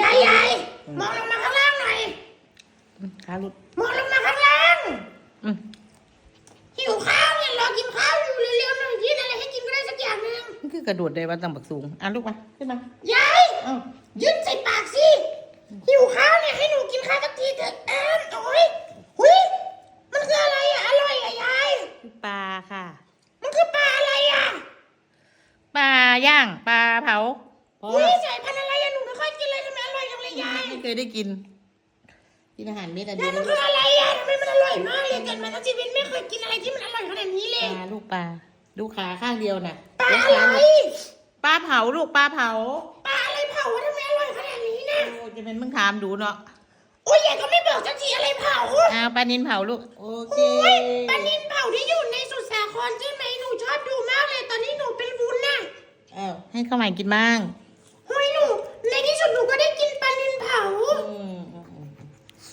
ยายยายมองลงมาข้างล่างหน่อยขาลุดมองลงมาข้างล่างหิวข้าวเนี่ยรอกินข้าวอยู่เร็วๆหน่อยกินอะไรให้กินก็ได้สักอย่างหนึ่งมันคือกระโดดได้ว่าตั้งบักสูงลูกมาขึ้นมายายยื่นใส่ปากสิหิวข้าวเนี่ยให้หนูกินข้าวสักทีเถอะโอ้ยหุยมันคืออะไรอ่ะอร่อยอ่ะยายปลาค่ะมันคือปลาอะไรอ่ะปลาย่างปลาเผาอุ้ยใส่พันอะไรอ่ะหนูไม่ค่อยกินเลยทำไมอร่อยจังเลยยายไม่เคยได้กินอาหารเม็ดอะไรยายมันคืออะไรอ่ะทำไมมันอร่อยมากเลยเกิดมาทั้งชีวิตไม่เคยกินอะไรที่มันอร่อยขนาดนี้เลยปลาลูกปลาดูขาข้างเดียวน่ะปลาอะไรปลาเผาลูกปลาเผาปลาอะไรเผาวะทำไมอร่อยขนาดนี้นะโอ้จะเป็นมึงถามดูเนาะโอ้ยยายก็ไม่บอกสักทีอะไรเผาปลานิลเผาลูกโอเคปลานิลเผาที่อยู่ในสุสาครใช่ไหมหนูชอบดูมากเลยตอนนี้หนูเป็นวุ้นน่ะให้ข้าวใหม่กินบ้าง